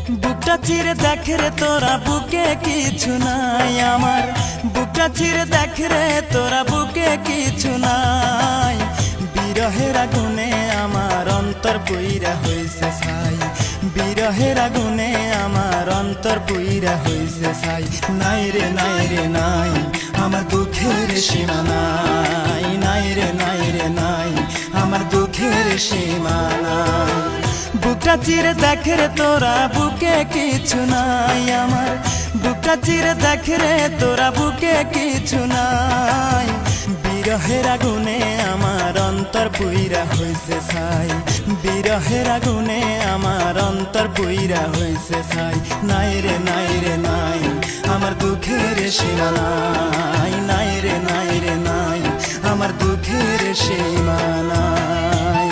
বুকটা চিরে দেখ রে তোরা বুকে কিছু নাই আমার, বুকটা চিরে দেখ রে তোরা বুকে কিছু নাই। বিরহের আগুনে আমার অন্তর পুইরা হইছে ছাই, বিরহের আগুনে আমার অন্তর পুইরা হইছে ছাই। নাই রে নাই রে নাই আমার দুঃখের সীমা নাই, নাই রে নাই রে নাই আমার দুঃখের সীমা নাই। বুকটা চিরে দেখ রে তোরা বুকে কিছু নাই আমার, বুকটা চিরে দেখ রে তোরা বুকে কিছু নাই। বিরহের আগুনে আমার অন্তর পুইরা হইছে ছাই, বিরহের আগুনে আমার অন্তর পুইরা হইছে ছাই। নাই রে নাই রে নাই আমার দুঃখের সীমা নাই, নাই রে নাই রে নাই আমার দুঃখের সীমা নাই।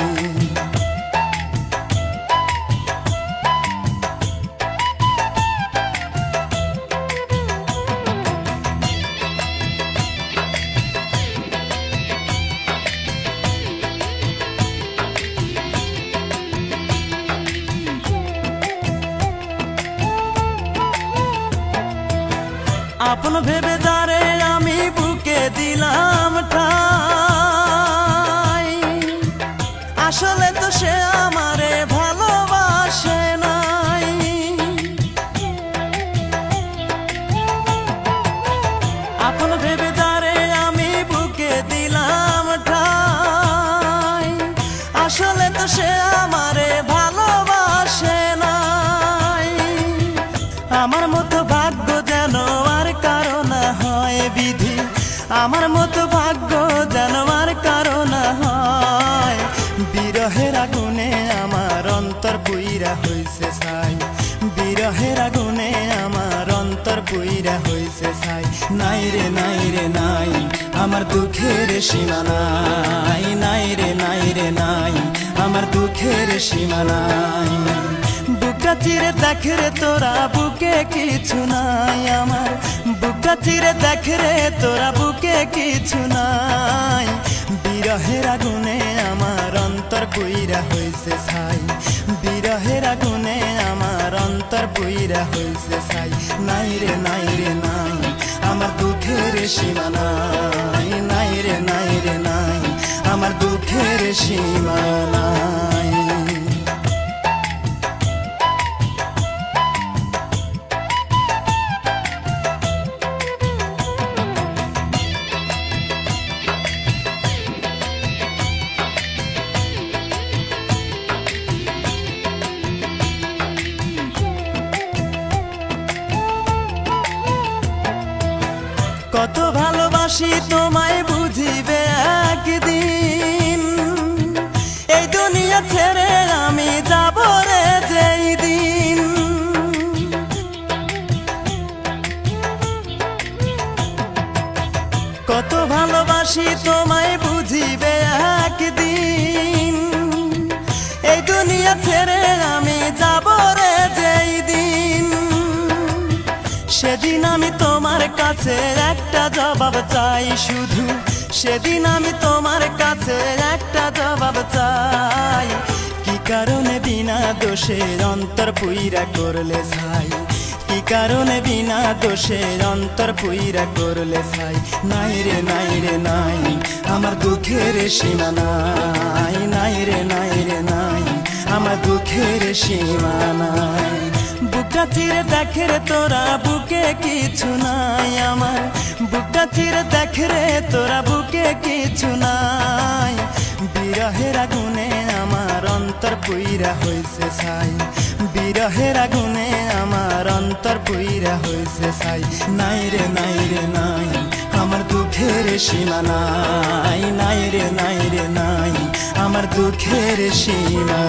আপন ভেবে যারে আমি বুকে দিলাম ঠাই, আসলে তো সে আমারে ভালোবাসে নাই। আপন ভেবে যারে আমি বুকে দিলাম ঠাই, আসলে তো সে আমারে ভালোবাসে নাই। আমার মতো ভাগ্য যেন আর কারো না হয় বিধি, আমার মতো ভাগ্য যেন আর কারো না হয়। বিরহের আগুনে আমার অন্তর পুইরা হইছে ছাই, বিরহের আগুনে আমার অন্তর পুইরা হইছে ছাই। নাই রে নাই রে নাই আমার দুঃখের সীমা নাই, নাই রে নাই রে নাই আমার দুঃখের সীমা নাই। বুকটা চিরে দেখ রে তোরা বুকে কিছু নাই আমার, বুকটা চিরে দেখ রে তোরা বুকে কিছু নাই। বিরহের আগুনে আমার অন্তর পুইরা হইছে ছাই, বিরহের আগুনে আমার অন্তর পুইরা হইছে ছাই। নাই রে নাই রে নাই আমার দুঃখের সীমা নাই, নাই রে নাই রে নাই আমার দুঃখের সীমা নাই। কত ভালোবাসি তোমায় বুঝিবে একদিন, এই দুনিয়া ছেড়ে আমি যাব রে যেই দিন। কত ভালোবাসি তোমায় বুঝিবে একদিন, এই দুনিয়া ছেড়ে আমি যাব রে যেই দিন। সেদিন আমি তোমার কাছে একটা জবাব চাই শুধু, সেদিন আমি তোমার কাছে একটা জবাব চাই। কি কারণে বিনা দোষের অন্তর পুইরা করলে ছাই, কি কারণে বিনা দোষের অন্তর পুইরা করলে ছাই। নাই রে নাই রে নাই আমার দুঃখের সীমা নাই, নাই রে নাই রে নাই আমার দুঃখের সীমা নাই। বুকটা চিরে দেখ রে তোরা বুকে কিছু নাই আমার, বুকটা চিরে দেখ রে তোরা বুকে কিছু নাই। বিরহের আগুনে আমার অন্তর পুইরা হইছে ছাই, বিরহের আগুনে আমার অন্তর পুইরা হইছে ছাই। নাই রে নাই রে নাই আমার দুঃখের সীমা নাই, নাই রে নাই রে নাই আমার দুঃখের সীমা।